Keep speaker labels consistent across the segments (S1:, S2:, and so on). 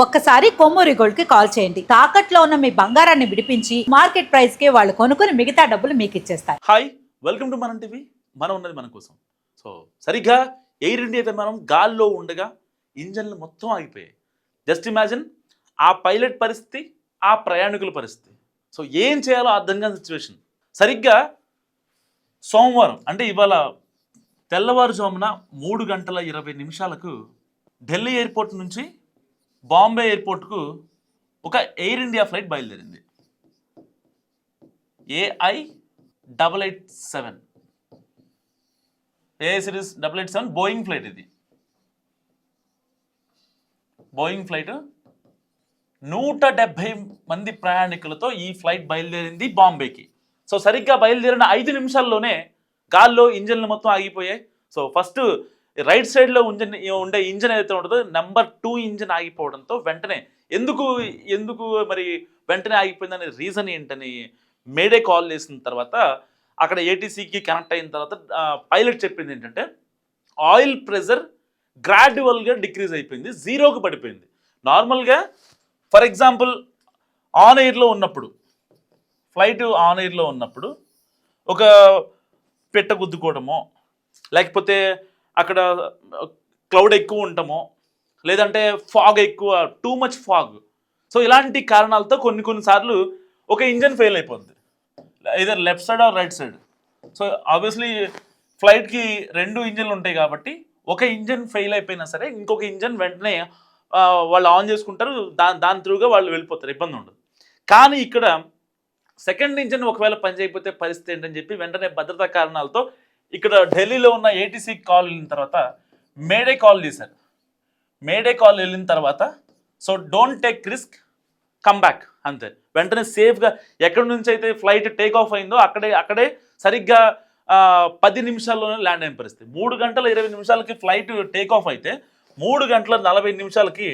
S1: ఒక్కసారి కొమ్మూరి గోల్డ్ కి కాల్ చేయండి. తాకట్లో ఉన్న మీ బంగారాన్ని విడిపించి మార్కెట్ ప్రైస్ కి వాళ్ళు కొనుక్కుని మిగతా డబ్బులు మీకు ఇచ్చేస్తారు.
S2: హాయ్, వెల్కమ్ టు మనం టీవీ. మనం ఉన్నది మన కోసం. సో సరిగ్గా ఎయిర్ ఇండియా విమానం గాల్లో ఉండగా ఇంజన్లు మొత్తం ఆగిపోయాయి. జస్ట్ ఇమాజిన్ ఆ పైలట్ పరిస్థితి, ఆ ప్రయాణికుల పరిస్థితి. సో ఏం చేయాలో అర్థం కాని సిచ్యువేషన్. సరిగ్గా సోమవారం అంటే ఇవాళ తెల్లవారుజామున 3:20 ఢిల్లీ ఎయిర్పోర్ట్ నుంచి బాంబే ఎయిర్పోర్ట్కు ఒక ఎయిర్ ఇండియా ఫ్లైట్ బయలుదేరింది. AI 887 AI series 887 Boeing flight. ఇది బోయింగ్ ఫ్లైట్ 170 మంది ప్రయాణికులతో ఈ ఫ్లైట్ బయలుదేరింది బాంబేకి. సో సరిగ్గా బయలుదేరిన 5 నిమిషాల్లోనే గాల్లో ఇంజన్లు మొత్తం ఆగిపోయాయి. సో ఫస్ట్ రైట్ సైడ్లో ఉండే ఇంజన్ ఏదైతే ఉంటుందో నెంబర్ 2 ఇంజన్ ఆగిపోవడంతో వెంటనే ఎందుకు మరి వెంటనే ఆగిపోయిందనే రీజన్ ఏంటని మేడే కాల్ చేసిన తర్వాత అక్కడ ఏటీసీకి కనెక్ట్ అయిన తర్వాత పైలట్ చెప్పింది ఏంటంటే ఆయిల్ ప్రెజర్ గ్రాడ్యువల్గా డిక్రీజ్ అయిపోయింది, 0కి పడిపోయింది. నార్మల్గా ఫర్ ఎగ్జాంపుల్ ఆన్ ఎయిర్లో ఉన్నప్పుడు, ఫ్లైట్ ఆన్ ఎయిర్లో ఉన్నప్పుడు ఒక పెట్ట గుద్దుకోవడమో, లేకపోతే అక్కడ క్లౌడ్ ఎక్కువ ఉండటమో, లేదంటే ఫాగ్ ఎక్కువ, టూ మచ్ ఫాగ్. సో ఇలాంటి కారణాలతో కొన్నిసార్లు ఒక ఇంజన్ ఫెయిల్ అయిపోద్ది, ఇదర్ left side or right side. So obviously ఫ్లైట్కి 2 ఇంజన్లు ఉంటాయి కాబట్టి ఒక ఇంజన్ ఫెయిల్ అయిపోయినా సరే ఇంకొక ఇంజన్ వెంటనే వాళ్ళు ఆన్ చేసుకుంటారు, దాని త్రూగా వాళ్ళు వెళ్ళిపోతారు, ఇబ్బంది ఉండదు. కానీ ఇక్కడ సెకండ్ ఇంజన్ ఒకవేళ పని చేయకపోతే పరిస్థితి ఏంటని చెప్పి వెంటనే భద్రతా కారణాలతో ఇక్కడ ఢిల్లీలో ఉన్న ఏటీసీ కాల్ వెళ్ళిన తర్వాత మేడే కాల్ చేశారు. మేడే కాల్ వెళ్ళిన తర్వాత so don't take risk, come back అంతే. వెంటనే సేఫ్గా ఎక్కడి నుంచి అయితే ఫ్లైట్ టేక్ ఆఫ్ అయిందో అక్కడే సరిగ్గా 10 నిమిషాల్లోనే ల్యాండ్ అయిన పరిస్థితి. 3:20 ఫ్లైట్ టేక్ ఆఫ్ అయితే 3:40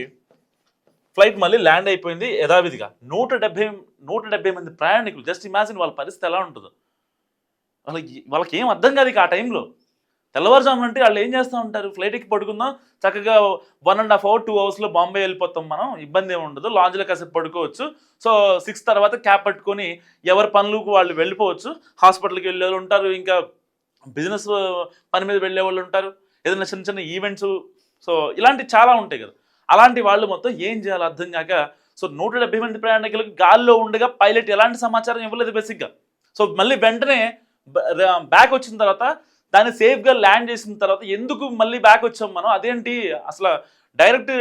S2: ఫ్లైట్ మళ్ళీ ల్యాండ్ అయిపోయింది యథావిధిగా. 170 మంది ప్రయాణికులు. జస్ట్ ఇమాజిన్ వాళ్ళ పరిస్థితి ఎలా ఉంటుందో. వాళ్ళకి ఏం అర్థం కాదు ఇక ఆ టైంలో. తెల్లవారుజామున అంటే వాళ్ళు ఏం చేస్తూ ఉంటారు, ఫ్లైట్కి పడుకుందాం, చక్కగా 1.5 hour 2 hours బాంబే వెళ్ళిపోతాం, మనం ఇబ్బంది ఏమి ఉండదు, లాంజ్లో కాసేపు పడుకోవచ్చు. సో 6 తర్వాత క్యాబ్ పట్టుకొని ఎవరి పనులకు వాళ్ళు వెళ్ళిపోవచ్చు. హాస్పిటల్కి వెళ్ళే వాళ్ళు ఉంటారు, ఇంకా బిజినెస్ పని మీద వెళ్ళే వాళ్ళు ఉంటారు, ఏదైనా చిన్న చిన్న ఈవెంట్స్, సో ఇలాంటివి చాలా ఉంటాయి కదా. అలాంటి వాళ్ళు మొత్తం ఏం చేయాలో అర్థం కాక సో 170 మంది ప్రయాణికులకు గాల్లో ఉండగా పైలట్ ఎలాంటి సమాచారం ఇవ్వలేదు బేసిక్గా. సో మళ్ళీ వెంటనే బ్యాక్ వచ్చిన తర్వాత దాన్ని సేఫ్గా ల్యాండ్ చేసిన తర్వాత ఎందుకు మళ్ళీ బ్యాక్ వచ్చాం మనం, అదేంటి అసలు డైరెక్ట్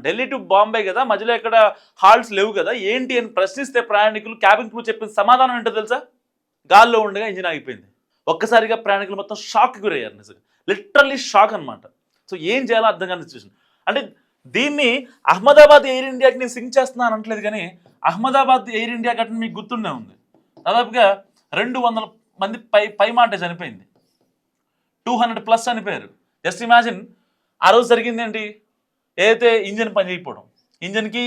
S2: ఢిల్లీ టు బాంబే కదా, మధ్యలో ఎక్కడ హాల్ట్స్ లేవు కదా, ఏంటి అని ప్రశ్నిస్తే ప్రయాణికులు క్యాబిన్ క్రూ చెప్పిన సమాధానం ఏంటో తెలుసా, గాల్లో ఉండగా ఇంజిన్ ఆగిపోయింది. ఒక్కసారిగా ప్రయాణికులు మొత్తం షాక్కి గురయ్యారు, నిజంగా లిటరల్లీ షాక్ అనమాట. సో ఏం చేయాలో అర్థం కాని సిచ్యువేషన్. అంటే దీన్ని అహ్మదాబాద్ ఎయిర్ ఇండియాకి నేను సింక్ చేస్తున్నాను అనట్లేదు, కానీ అహ్మదాబాద్ ఎయిర్ ఇండియా ఘటన మీకు గుర్తుండే ఉంది. దాదాపుగా 200 మంది పై మాట చనిపోయింది, 200+ చనిపోయారు. జస్ట్ ఇమాజిన్ ఆ రోజు జరిగింది ఏంటి, ఏదైతే ఇంజన్ పని చేయకపోవడం, ఇంజన్కి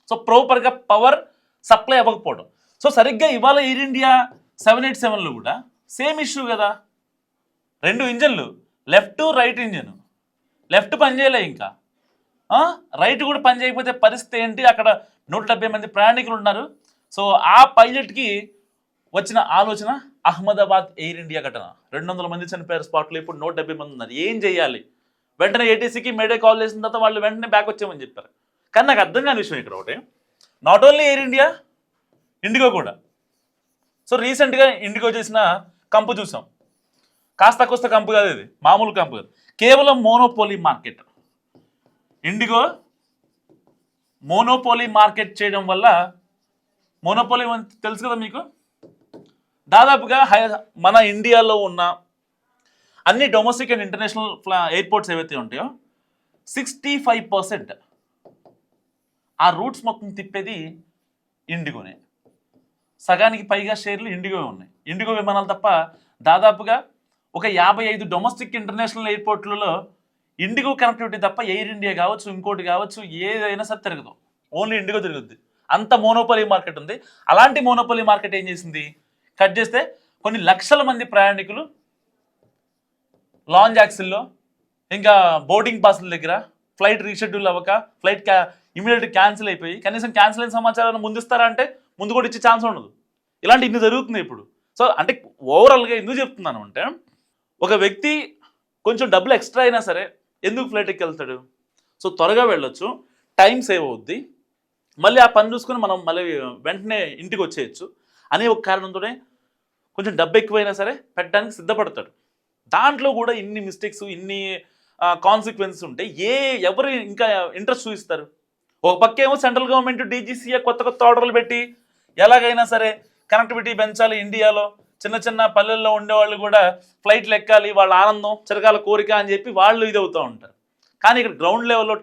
S2: సో ప్రాపర్గా పవర్ సప్లై అవ్వకపోవడం. సో సరిగ్గా ఇవాళ ఎయిర్ ఇండియా 787లో కూడా సేమ్ ఇష్యూ కదా. 2 ఇంజన్లు, లెఫ్ట్ రైట్ ఇంజన్, లెఫ్ట్ పని చేయలే, ఇంకా రైట్ కూడా పని చేయకపోతే పరిస్థితి ఏంటి. అక్కడ 170 మంది ప్రయాణికులు ఉన్నారు. సో ఆ పైలట్కి వచ్చిన ఆలోచన అహ్మదాబాద్ ఎయిర్ ఇండియా ఘటన. 200 మంది చనిపోయారు స్పాట్లో, ఇప్పుడు 170 మంది ఉన్నారు. ఏం చేయాలి? వెంటనే ఏటీసీకి మేడే కాల్ చేసిన తర్వాత వాళ్ళు వెంటనే బ్యాక్ వచ్చామని చెప్పారు. కానీ నాకు అర్థం కాని విషయం ఇక్కడ ఒకటి, not only air India, IndiGo కూడా. సో రీసెంట్గా ఇండిగో చేసిన కంపు చూసాం. కాస్త కోస్త కంపు కాదు, ఇది మామూలు కంపు కాదు, కేవలం monopoly market. IndiGo monopoly market చేయడం వల్ల, మోనోపోలీ తెలుసు కదా మీకు, దాదాపుగా మన ఇండియాలో ఉన్న అన్ని డొమెస్టిక్ అండ్ ఇంటర్నేషనల్ ఎయిర్పోర్ట్స్ ఏవైతే ఉంటాయో 65% ఆ రూట్స్ మొత్తం తిప్పేది ఇండిగోనే. సగానికి పైగా షేర్లు ఇండిగో ఉన్నాయి. ఇండిగో విమానాలు తప్ప దాదాపుగా ఒక 55 డొమెస్టిక్ ఇంటర్నేషనల్ ఎయిర్పోర్ట్లలో ఇండిగో కనెక్టివిటీ తప్ప ఎయిర్ ఇండియా కావచ్చు, ఇంకోటి కావచ్చు, ఏదైనా సరే తిరగదు, ఓన్లీ ఇండిగో తిరుగుద్ది. అంత మోనోపోలీ మార్కెట్ ఉంది. అలాంటి మోనోపోలీ మార్కెట్ ఏం చేసింది, కట్ చేస్తే కొన్ని లక్షల మంది ప్రయాణికులు లాంజ్ యాక్సిల్లో, ఇంకా బోర్డింగ్ పాస్ల దగ్గర, ఫ్లైట్ రీషెడ్యూల్ అవ్వక, ఫ్లైట్ ఇమీడియట్ క్యాన్సిల్ అయిపోయి కనీసం క్యాన్సిల్ అయిన సమాచారాన్ని ముందిస్తారా అంటే ముందు కూడా ఇచ్చే ఛాన్స్ ఉండదు. ఇలాంటి ఇన్ని జరుగుతుంది ఇప్పుడు. సో అంటే ఓవరాల్గా ఎందుకు చెప్తున్నాను అంటే, ఒక వ్యక్తి కొంచెం డబ్బులు ఎక్స్ట్రా అయినా సరే ఎందుకు ఫ్లైట్ ఎక్కి వెళ్తాడు? సో త్వరగా వెళ్ళొచ్చు, టైం సేవ్ అవుద్ది, మళ్ళీ ఆ పని చూసుకొని మనం మళ్ళీ వెంటనే ఇంటికి వచ్చేయచ్చు అనే ఒక కారణంతోనే కొంచెం డబ్బు ఎక్కువైనా సరే పెట్టడానికి సిద్ధపడతాడు. దాంట్లో కూడా ఇన్ని మిస్టేక్స్, ఇన్ని కాన్సిక్వెన్సెస్ ఉంటాయి. ఎవరు ఇంకా ఇంట్రెస్ట్ చూపిస్తారు? ఒక పక్కేమో సెంట్రల్ గవర్నమెంట్ డీజీసీఏ కొత్త ఆర్డర్లు పెట్టి ఎలాగైనా సరే కనెక్టివిటీ పెంచాలి, ఇండియాలో చిన్న చిన్న పల్లెల్లో ఉండేవాళ్ళు కూడా ఫ్లైట్లు ఎక్కాలి, వాళ్ళ ఆనందం చిరకాల కోరిక అని చెప్పి వాళ్ళు ఇది అవుతూ ఉంటారు. కానీ ఇక్కడ గ్రౌండ్ లెవెల్లో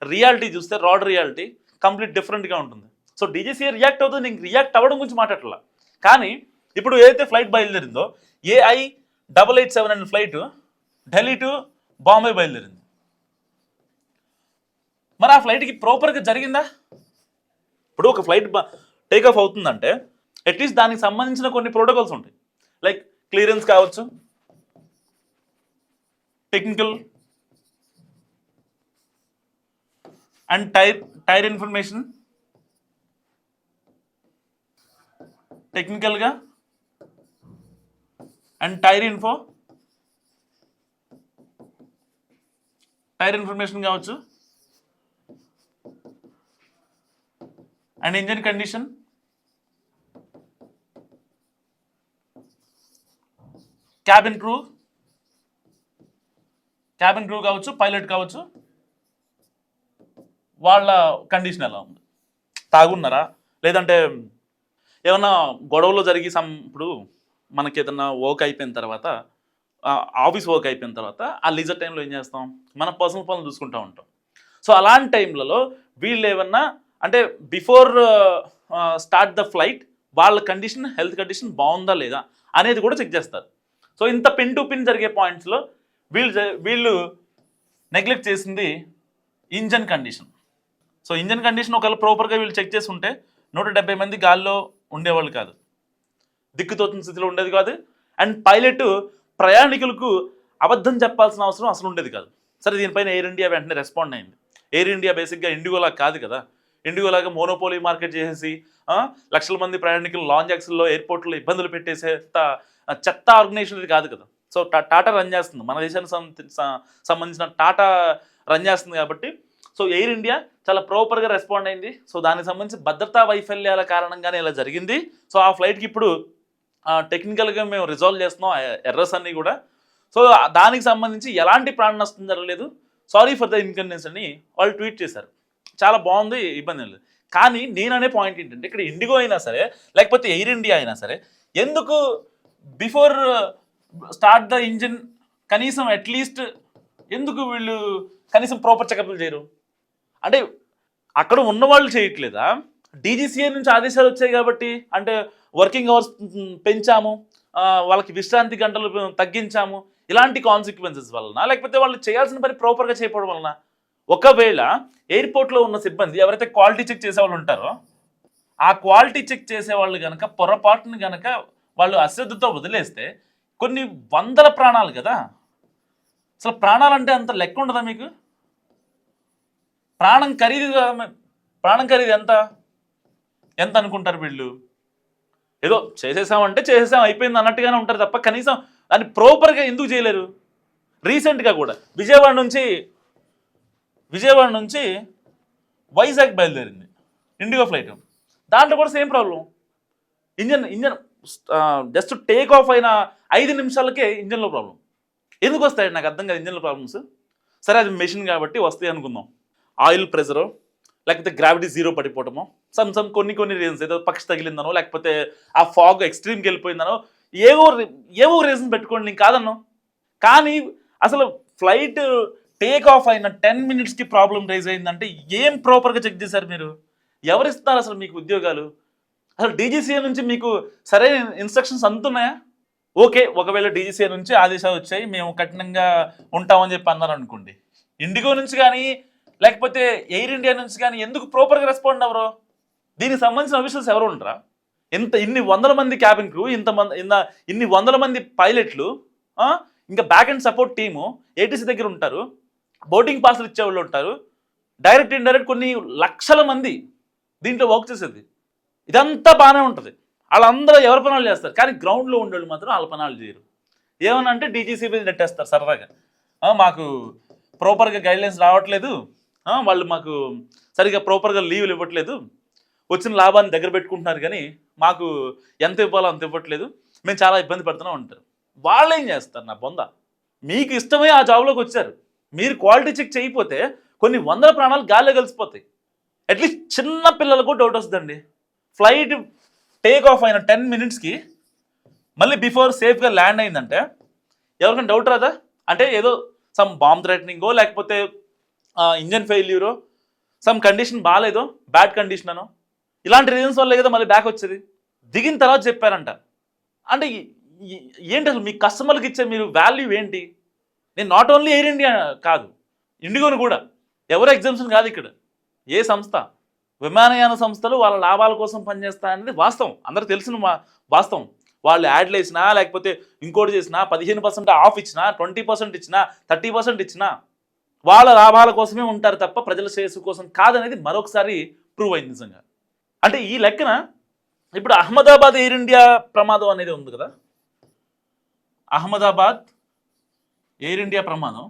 S2: రియాలిటీ చూస్తే రాడ్ రియాలిటీ కంప్లీట్ డిఫరెంట్గా ఉంటుంది. సో డీజీసీఏ రియాక్ట్ అవుతుంది, నేను రియాక్ట్ అవ్వడం గురించి మాట్లాడట్లా. కానీ ఇప్పుడు ఏదైతే ఫ్లైట్ బయలుదేరిందో AI-887 అనే ఫ్లైట్ ఢిల్లీ టు బాంబే బయలుదేరింది. మరి ఆ ఫ్లైట్కి ప్రాపర్గా జరిగిందా? ఇప్పుడు ఒక ఫ్లైట్ టేక్ ఆఫ్ అవుతుందంటే అట్లీస్ట్ దానికి సంబంధించిన కొన్ని ప్రోటోకాల్స్ ఉంటాయి. లైక్ క్లియరెన్స్ కావచ్చు, టెక్నికల్ అండ్ టైర్ ఇన్ఫర్మేషన్, టెక్నికల్గా అండ్ టైర్ ఇన్ఫర్మేషన్ కావచ్చు, and engine condition, cabin crew కావచ్చు, పైలట్ కావచ్చు, వాళ్ళ కండిషన్ ఎలా ఉంది, తాగున్నారా లేదంటే ఏమన్నా గొడవలు జరిగి ఇప్పుడు మనకి ఏదన్నా వర్క్ అయిపోయిన తర్వాత, ఆఫీస్ వర్క్ అయిపోయిన తర్వాత ఆ లీజర్ టైంలో ఏం చేస్తాం, మన పర్సనల్ పనులు చూసుకుంటూ ఉంటాం. సో అలాంటి టైంలలో వీళ్ళు ఏమన్నా అంటే బిఫోర్ స్టార్ట్ ద ఫ్లైట్ వాళ్ళ కండిషన్, హెల్త్ కండిషన్ బాగుందా లేదా అనేది కూడా చెక్ చేస్తారు. సో ఇంత పిన్ టు పిన్ జరిగే పాయింట్స్లో వీళ్ళు నెగ్లెక్ట్ చేసింది engine condition. So engine condition ఒకవేళ ప్రాపర్గా వీళ్ళు చెక్ చేసి ఉంటే 170 మంది గాల్లో ఉండేవాళ్ళు కాదు, దిక్కుతోచిన స్థితిలో ఉండేది కాదు. అండ్ పైలట్ ప్రయాణికులకు అబద్ధం చెప్పాల్సిన అవసరం అసలు ఉండేది కాదు. సరే, దీనిపైన ఎయిర్ ఇండియా వెంటనే రెస్పాండ్ అయింది. ఎయిర్ ఇండియా బేసిక్గా ఇండిగోలాగా కాదు కదా, ఇండిగోలాగా మోనోపోలీ మార్కెట్ చేసేసి లక్షల మంది ప్రయాణికులు లాంచ్ యాక్సిల్లో ఎయిర్పోర్ట్లో ఇబ్బందులు పెట్టేసేంత చెత్త ఆర్గనైజేషన్ ఇది కాదు కదా. సో టాటా రన్ చేస్తుంది, మన దేశానికి సంబంధించిన టాటా రన్ చేస్తుంది కాబట్టి సో ఎయిర్ ఇండియా చాలా ప్రాపర్గా రెస్పాండ్ అయింది. సో దానికి సంబంధించి భద్రతా వైఫల్యాల కారణంగానే ఇలా జరిగింది. సో ఆ ఫ్లైట్కి ఇప్పుడు టెక్నికల్గా మేము రిజాల్వ్ చేస్తున్నాం ఎర్రర్స్ అన్నీ కూడా. సో దానికి సంబంధించి ఎలాంటి ప్రాణ నష్టం జరగలేదు, సారీ ఫర్ ద ఇన్కన్వీనియన్స్ అని వాళ్ళు ట్వీట్ చేశారు. చాలా బాగుంది, ఇబ్బంది లేదు. కానీ నేను అనే పాయింట్ ఏంటంటే, ఇక్కడ ఇండిగో అయినా సరే లేకపోతే ఎయిర్ ఇండియా అయినా సరే ఎందుకు బిఫోర్ స్టార్ట్ ద ఇంజిన్ కనీసం అట్లీస్ట్ ఎందుకు వీళ్ళు కనీసం ప్రాపర్ చెకప్లు చేయరు? అంటే అక్కడ ఉన్నవాళ్ళు చేయట్లేదా? డీజీసీఏ నుంచి ఆదేశాలు వచ్చాయి కాబట్టి, అంటే వర్కింగ్ అవర్స్ పెంచాము, వాళ్ళకి విశ్రాంతి గంటలు తగ్గించాము, ఇలాంటి కాన్సిక్వెన్సెస్ వలన, లేకపోతే వాళ్ళు చేయాల్సిన పని ప్రాపర్గా చేయకపోవడం వలన? ఒకవేళ ఎయిర్పోర్ట్లో ఉన్న సిబ్బంది ఎవరైతే క్వాలిటీ చెక్ చేసేవాళ్ళు ఉంటారో ఆ క్వాలిటీ చెక్ చేసేవాళ్ళు కనుక పొరపాటును కనుక వాళ్ళు అశ్రద్ధతో వదిలేస్తే కొన్ని వందల ప్రాణాలు కదా. అసలు ప్రాణాలంటే అంత లెక్క ఉండదా మీకు? ప్రాణం ఖరీదు ఎంత అనుకుంటారు వీళ్ళు? ఏదో చేసేసామంటే చేసేసాం అయిపోయింది అన్నట్టుగానే ఉంటారు తప్ప కనీసం దాన్ని ప్రాపర్గా ఎందుకు చేయలేరు? రీసెంట్గా కూడా విజయవాడ నుంచి వైజాగ్ బయలుదేరింది ఇండిగో ఫ్లైట్. దాంట్లో కూడా same problem. Engine just take off అయిన 5 నిమిషాలకే ఇంజన్లో ప్రాబ్లం. ఎందుకు వస్తాయండి నాకు అర్థం కాదు ఇంజన్లో ప్రాబ్లమ్స్. సరే, అది మెషిన్ కాబట్టి వస్తాయి అనుకుందాం. ఆయిల్ ప్రెజరో లేకపోతే గ్రావిటీ జీరో పడిపోవటమో, సమ్ కొన్ని రీజన్స్, ఏదో పక్షి తగిలిందనో లేకపోతే ఆ ఫాగ్ ఎక్స్ట్రీమ్కి వెళ్ళిపోయిందనో ఏవో రీజన్ పెట్టుకోండి, నేను కాదన్నో. కానీ అసలు ఫ్లైట్ టేక్ ఆఫ్ అయిన 10 మినిట్స్కి ప్రాబ్లం రైజ్ అయిందంటే ఏం ప్రాపర్గా చెక్ చేశారు మీరు? ఎవరిస్తారు అసలు మీకు ఉద్యోగాలు? అసలు డీజీసీఏ నుంచి మీకు సరైన ఇన్స్ట్రక్షన్స్ అందుతున్నాయా? ఓకే, ఒకవేళ డీజీసీఏ నుంచి ఆదేశాలు వచ్చాయి, మేము కఠినంగా ఉంటామని చెప్పి అన్నారు అనుకోండి. ఇండిగో నుంచి కానీ లేకపోతే ఎయిర్ ఇండియా నుంచి కానీ ఎందుకు ప్రాపర్గా రెస్పాండ్ అవ్వరు? దీనికి సంబంధించిన అఫీషియల్స్ ఎవరు ఉండరా? ఇన్ని వందల మంది క్యాబిన్ క్రూ, ఇన్ని వందల మంది పైలట్లు, ఇంకా back and support team ATC దగ్గర ఉంటారు, బోర్డింగ్ పాస్లు ఇచ్చేవాళ్ళు ఉంటారు, డైరెక్ట్ ఇండైరెక్ట్ కొన్ని లక్షల మంది దీంట్లో వర్క్ చేసేది. ఇదంతా బాగానే ఉంటుంది, వాళ్ళందరూ ఎవరి పనాలు చేస్తారు, కానీ గ్రౌండ్లో ఉండేవాళ్ళు మాత్రం వాళ్ళ పనాలు చేయరు. ఏమనంటే డీజీసీబీ నెట్టేస్తారు సరదాగా, మాకు ప్రాపర్గా గైడ్లైన్స్ రావట్లేదు, వాళ్ళు మాకు సరిగ్గా ప్రాపర్గా లీవ్లు ఇవ్వట్లేదు, వచ్చిన లాభాన్ని దగ్గర పెట్టుకుంటున్నారు కానీ మాకు ఎంత ఇవ్వాలో అంత ఇవ్వట్లేదు, మేము చాలా ఇబ్బంది పడుతున్నాం అంటారు. వాళ్ళు ఏం చేస్తారు? నా బొంద, మీకు ఇష్టమై ఆ జాబ్లోకి వచ్చారు, మీరు క్వాలిటీ చెక్ చేయకపోతే కొన్ని వందల ప్రాణాలు గాల్లో కలిసిపోతాయి. అట్లీస్ట్ చిన్న పిల్లలకు డౌట్ వస్తుందండి. ఫ్లైట్ టేక్ ఆఫ్ అయిన 10 minutesకి మళ్ళీ బిఫోర్ సేఫ్గా ల్యాండ్ అయిందంటే ఎవరికైనా డౌట్ రాదా? అంటే ఏదో సమ్ బాంబ్ థ్రెటనింగో, లేకపోతే ఇంజన్ ఫెయిల్యూరో, సమ్ కండిషన్ బాగాలేదో, బ్యాడ్ కండిషన్ అనో, ఇలాంటి రీజన్స్ వల్లే కదా మళ్ళీ బ్యాక్ వచ్చేది. దిగిన తర్వాత చెప్పారంట. అంటే ఏంటి అసలు మీ కస్టమర్కి ఇచ్చే మీరు వాల్యూ ఏంటి? నేను నాట్ ఓన్లీ ఎయిర్ ఇండియా కాదు, ఇండిగోని కూడా, ఎవరు ఎగ్జామ్షన్ కాదు ఇక్కడ. ఏ సంస్థ, విమానయాన సంస్థలు వాళ్ళ లాభాల కోసం పనిచేస్తాయనేది వాస్తవం, అందరికి తెలిసిన వాస్తవం. వాళ్ళు యాడ్లు వేసినా, లేకపోతే ఇంకోటి చేసినా, 15% ఆఫ్ ఇచ్చినా, 20% ఇచ్చినా, 30% ఇచ్చినా వాళ్ళ లాభాల కోసమే ఉంటారు తప్ప ప్రజల శ్రేయస్సు కోసం కాదనేది మరొకసారి ప్రూవ్ అయింది నిజంగా. అంటే ఈ లెక్కన ఇప్పుడు అహ్మదాబాద్ ఎయిర్ ఇండియా ప్రమాదం అనేది ఉంది కదా, అహ్మదాబాద్ ఎయిర్ ఇండియా ప్రమాదం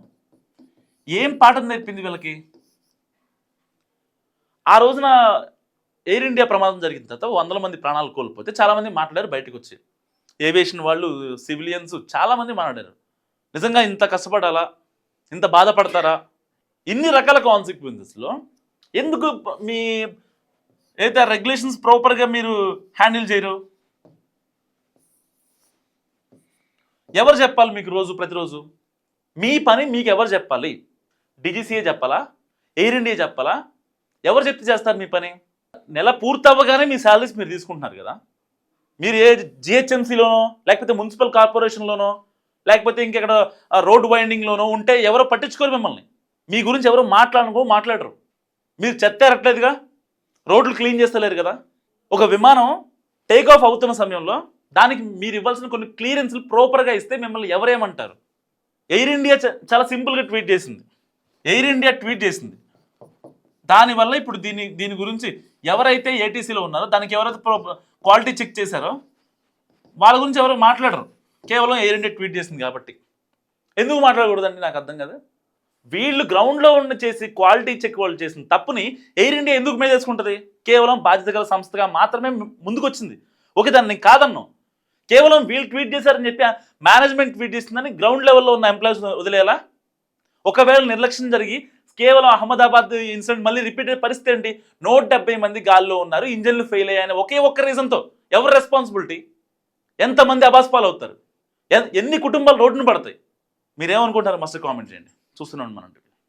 S2: ఏం పాఠం నేర్పింది వీళ్ళకి? ఆ రోజున ఎయిర్ ఇండియా ప్రమాదం జరిగిన తర్వాత 100 మంది ప్రాణాలు కోల్పోతే చాలామంది మాట్లాడారు, బయటకు వచ్చి ఏవియేషన్ వాళ్ళు, సివిలియన్స్ చాలామంది మాట్లాడారు. నిజంగా ఇంత కష్టపడాలా, ఇంత బాధపడతారా, ఇన్ని రకాల కాన్సిక్వెన్సెస్లో ఎందుకు మీ ఏదైతే రెగ్యులేషన్స్ ప్రాపర్గా మీరు హ్యాండిల్ చేయరు? ఎవరు చెప్పాలి మీకు ప్రతిరోజు మీ పని? మీకు ఎవరు చెప్పాలి? డీజీసీఏ చెప్పాలా? ఎయిర్ ఇండియా చెప్పాలా? ఎవరు చెప్తే చేస్తారు మీ పని? నెల పూర్తవ్వగానే మీ శాలరీస్ మీరు తీసుకుంటున్నారు కదా. మీరు ఏ జిహెచ్ఎంసీలోనో, లేకపోతే మున్సిపల్ కార్పొరేషన్లోనో, లేకపోతే ఇంకెక్కడ రోడ్ వైండింగ్లోనో ఉంటే ఎవరో పట్టించుకోరు మిమ్మల్ని. మీ గురించి ఎవరో మాట్లాడరు. మీరు చెత్తారట్లేదుగా, రోడ్లు క్లీన్ చేస్తలేరు కదా. ఒక విమానం టేక్ ఆఫ్ అవుతున్న సమయంలో దానికి మీరు ఇవ్వాల్సిన కొన్ని క్లియరెన్స్లు ప్రాపర్గా ఇస్తే మిమ్మల్ని ఎవరేమంటారు? ఎయిర్ ఇండియా చాలా సింపుల్గా ట్వీట్ చేసింది. దానివల్ల ఇప్పుడు దీని గురించి ఎవరైతే ఏటీసీలో ఉన్నారో, దానికి ఎవరైతే క్వాలిటీ చెక్ చేశారో వాళ్ళ గురించి ఎవరు మాట్లాడరు, కేవలం ఎయిర్ ఇండియా ట్వీట్ చేసింది కాబట్టి. ఎందుకు మాట్లాడకూడదండి? నాకు అర్థం కదా. వీళ్ళు గ్రౌండ్లో చేసి క్వాలిటీ చెక్ వాళ్ళు చేసిన తప్పుని ఎయిర్ ఇండియా ఎందుకు మీద చేసుకుంటుంది? కేవలం బాధ్యత గల సంస్థగా మాత్రమే ముందుకు వచ్చింది. ఓకే, దాన్ని కాదన్నాం. కేవలం వీళ్ళు ట్వీట్ చేశారని చెప్పి మేనేజ్మెంట్ ట్వీట్ చేసిందని గ్రౌండ్ లెవెల్లో ఉన్న ఎంప్లాయీస్ వదిలేలా? ఒకవేళ నిర్లక్ష్యం జరిగి కేవలం అహ్మదాబాద్ ఇన్సిడెంట్ మళ్ళీ రిపీట్ అయ్యే పరిస్థితి ఏంటి? 170 మంది గాల్లో ఉన్నారు, ఇంజన్లు ఫెయిల్ అయ్యాయని ఒక్క రీజన్తో ఎవరు రెస్పాన్సిబిలిటీ? ఎంతమంది అబాస్పాలు అవుతారు? ఎన్ని కుటుంబాలు రోడ్డును పడతాయి? మీరేమనుకుంటారు? మస్తు కామెంట్ చేయండి. చూస్తున్నాం మనం.